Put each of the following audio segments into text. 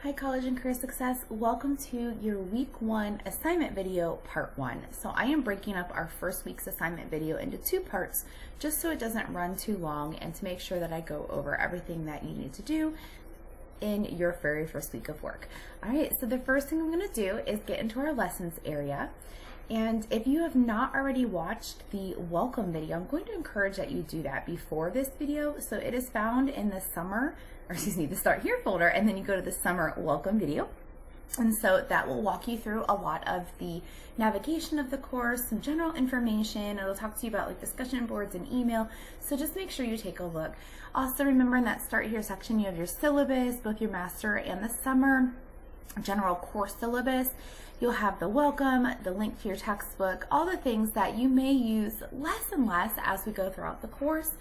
Hi College and Career Success, welcome to your week 1 assignment video part 1. So I am breaking up our first week's assignment video into 2 parts just so it doesn't run too long and to make sure that I go over everything that you need to do in your very first week of work. Alright, so the first thing I'm going to do is get into our lessons area. And if you have not already watched the welcome video, I'm going to encourage that you do that before this video. So it is found in the the Start Here folder, and then you go to the summer welcome video. And so that will walk you through a lot of the navigation of the course, some general information. It'll talk to you about like discussion boards and email. So just make sure you take a look. Also remember in that Start Here section, you have your syllabus, both your master and the summer general course syllabus. You'll have the welcome, the link to your textbook, all the things that you may use less and less as we go throughout the course.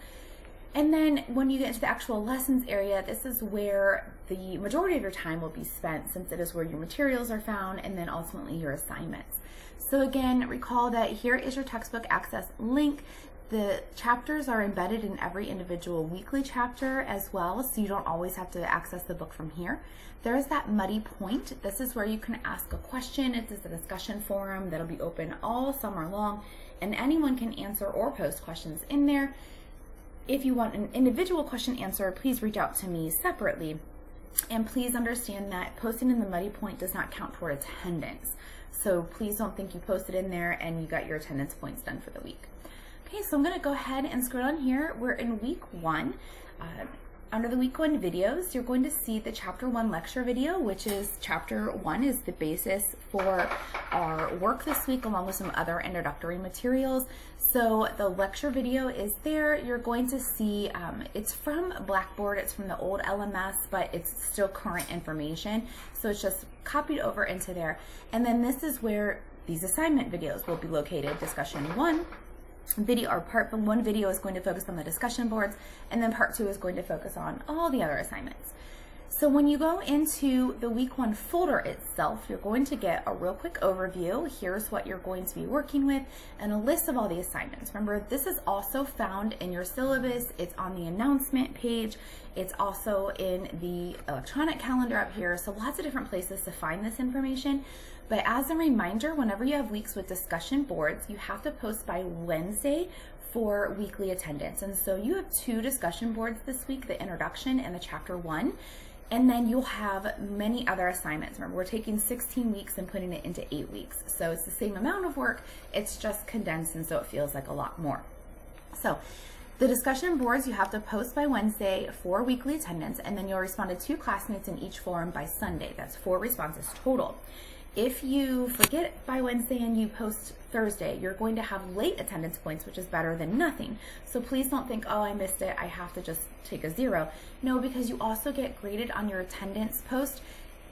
And then when you get into the actual lessons area, this is where the majority of your time will be spent, since it is where your materials are found and then ultimately your assignments. So again, recall that here is your textbook access link. The chapters are embedded in every individual weekly chapter as well, so you don't always have to access the book from here. There is that muddy point. This is where you can ask a question. It is a discussion forum that'll be open all summer long, and anyone can answer or post questions in there. If you want an individual question answered, please reach out to me separately. And please understand that posting in the muddy point does not count toward attendance. So please don't think you posted in there and you got your attendance points done for the week. Okay, so I'm going to go ahead and scroll down here. We're in week 1. Under the week 1 videos, you're going to see the chapter 1 lecture video, which is chapter 1 is the basis for our work this week, along with some other introductory materials. So the lecture video is there. You're going to see it's from Blackboard. It's from the old LMS, but it's still current information. So it's just copied over into there. And then this is where these assignment videos will be located. Discussion 1. Part 1 video is going to focus on the discussion boards, and then part 2 is going to focus on all the other assignments. So when you go into the week 1 folder itself, you're going to get a real quick overview. Here's what you're going to be working with and a list of all the assignments. Remember, this is also found in your syllabus. It's on the announcement page. It's also in the electronic calendar up here. So lots of different places to find this information. But as a reminder, whenever you have weeks with discussion boards, you have to post by Wednesday for weekly attendance. And so you have 2 discussion boards this week, the introduction and the chapter 1. And then you'll have many other assignments. Remember, we're taking 16 weeks and putting it into 8 weeks. So it's the same amount of work, it's just condensed, and so it feels like a lot more. So the discussion boards you have to post by Wednesday for weekly attendance, and then you'll respond to 2 classmates in each forum by Sunday. That's 4 responses total. If you forget by Wednesday and you post Thursday, you're going to have late attendance points, which is better than nothing. So please don't think, oh, I missed it, I have to just take a 0. No, because you also get graded on your attendance post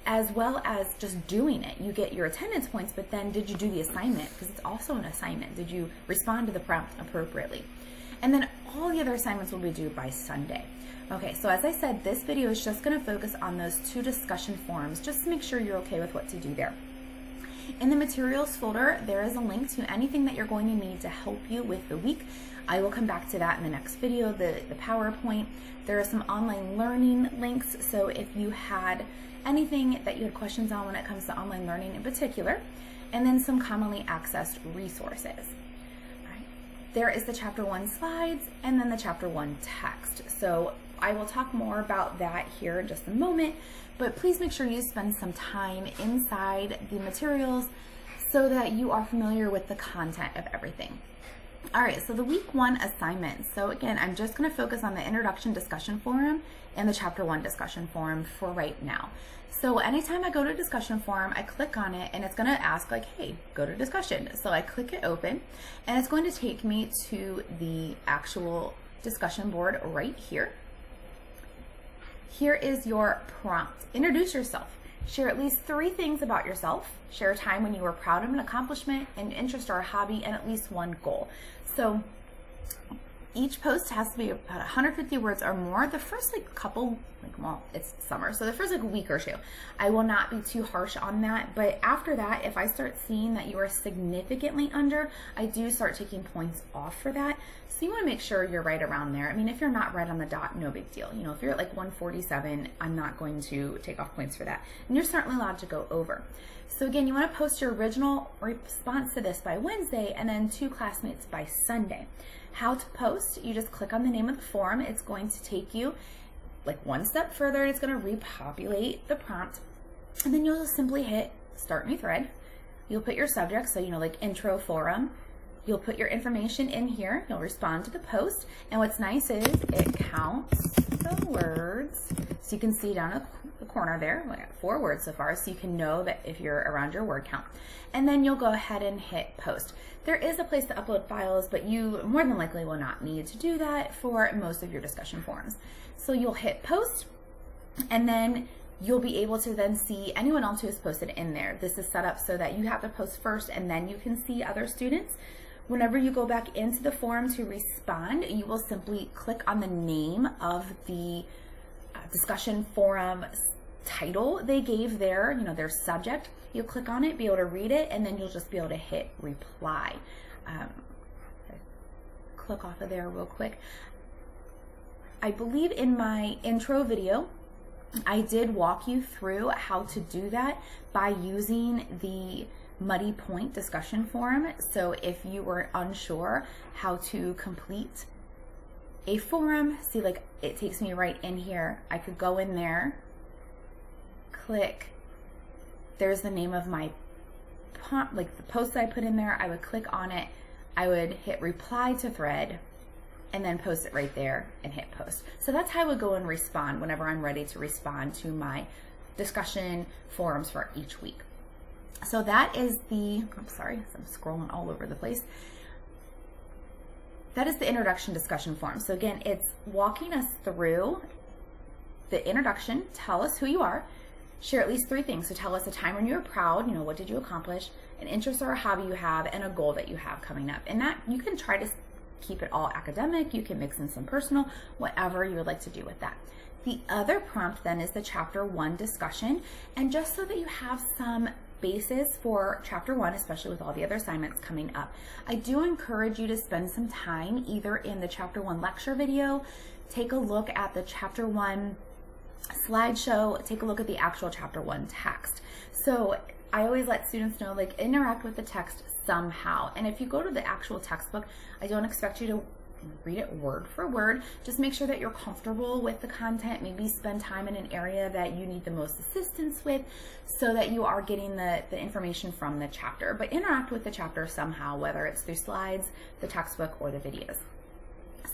as well as just doing it. You get your attendance points, but then did you do the assignment? Because it's also an assignment. Did you respond to the prompt appropriately? And then all the other assignments will be due by Sunday. Okay, so as I said, this video is just going to focus on those 2 discussion forums, just to make sure you're okay with what to do there. In the materials folder, there is a link to anything that you're going to need to help you with the week. I will come back to that in the next video, the PowerPoint. There are some online learning links, so if you had anything that you had questions on when it comes to online learning in particular, and then some commonly accessed resources. All right. There is the chapter 1 slides, and then the chapter 1 text. So I will talk more about that here in just a moment, but please make sure you spend some time inside the materials so that you are familiar with the content of everything. All right, so the week 1 assignments. So again, I'm just going to focus on the introduction discussion forum and the chapter 1 discussion forum for right now. So anytime I go to discussion forum, I click on it and it's going to ask like, hey, go to discussion. So I click it open and it's going to take me to the actual discussion board right here. Here is your prompt. Introduce yourself. Share at least 3 things about yourself. Share a time when you were proud of an accomplishment, an interest or a hobby, and at least 1 goal. So Each post has to be about 150 words or more. The first couple, well, it's summer, so the first week or two, I will not be too harsh on that. But after that, if I start seeing that you are significantly under, I do start taking points off for that. So you want to make sure you're right around there. I mean, if you're not right on the dot, no big deal. You know, if you're at like 147, I'm not going to take off points for that. And you're certainly allowed to go over. So again, you want to post your original response to this by Wednesday and then 2 classmates by Sunday. How to post, you just click on the name of the form. It's going to take you like one step further. It's going to repopulate the prompt. And then you'll just simply hit start new thread. You'll put your subject, so like intro forum. You'll put your information in here. You'll respond to the post. And what's nice is it counts the words. So you can see down in the corner there, we got 4 words so far, so you can know that if you're around your word count. And then you'll go ahead and hit post. There is a place to upload files, but you more than likely will not need to do that for most of your discussion forums. So you'll hit post, and then you'll be able to then see anyone else who has posted in there. This is set up so that you have to post first, and then you can see other students. Whenever you go back into the forum to respond, you will simply click on the name of the discussion forum title they gave there, their subject. You'll click on it, be able to read it, and then you'll just be able to hit reply. Click off of there real quick. I believe in my intro video, I did walk you through how to do that by using the Muddy Point discussion forum. So if you were unsure how to complete a forum, see, like, it takes me right in here. I could go in there, click, there's the name of my like the post I put in there. I would click on it, I would hit reply to thread, and then post it right there and hit post. So that's how I would go and respond whenever I'm ready to respond to my discussion forums for each week. So that is I'm sorry, I'm scrolling all over the place. That is the introduction discussion forum. So again, it's walking us through the introduction, tell us who you are, share at least 3 things. So tell us a time when you were proud, what did you accomplish, an interest or a hobby you have, and a goal that you have coming up. And that you can try to keep it all academic, you can mix in some personal, whatever you would like to do with that. The other prompt then is the chapter 1 discussion. And just so that you have some basis for chapter 1, especially with all the other assignments coming up, I do encourage you to spend some time either in the chapter 1 lecture video, take a look at the chapter 1 slideshow, take a look at the actual chapter 1 text. So I always let students know, like, interact with the text somehow. And if you go to the actual textbook, I don't expect you to read it word for word. Just make sure that you're comfortable with the content. Maybe spend time in an area that you need the most assistance with so that you are getting the information from the chapter. But interact with the chapter somehow, whether it's through slides, the textbook, or the videos.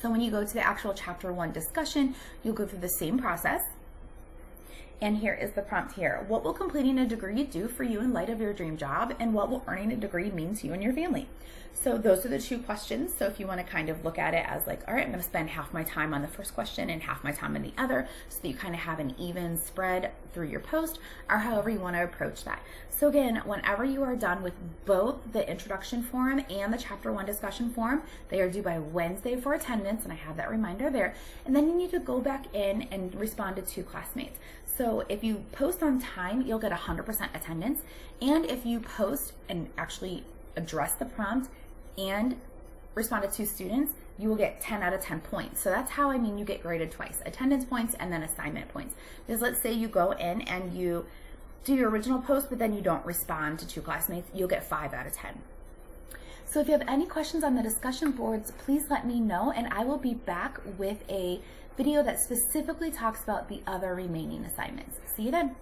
So when you go to the actual chapter 1 discussion, you'll go through the same process. And here is the prompt here. What will completing a degree do for you in light of your dream job? And what will earning a degree mean to you and your family? So those are the 2 questions. So if you want to kind of look at it as like, all right, I'm going to spend half my time on the first question and half my time on the other, so that you kind of have an even spread through your post, or however you want to approach that. So again, whenever you are done with both the introduction forum and the chapter 1 discussion forum, they are due by Wednesday for attendance, and I have that reminder there. And then you need to go back in and respond to 2 classmates. So if you post on time, you'll get 100% attendance. And if you post and actually address the prompt and respond to 2 students, you will get 10 out of 10 points. So that's how, you get graded twice, attendance points and then assignment points. Because let's say you go in and you do your original post, but then you don't respond to 2 classmates, you'll get 5 out of 10. So if you have any questions on the discussion boards, please let me know, and I will be back with a video that specifically talks about the other remaining assignments. See you then.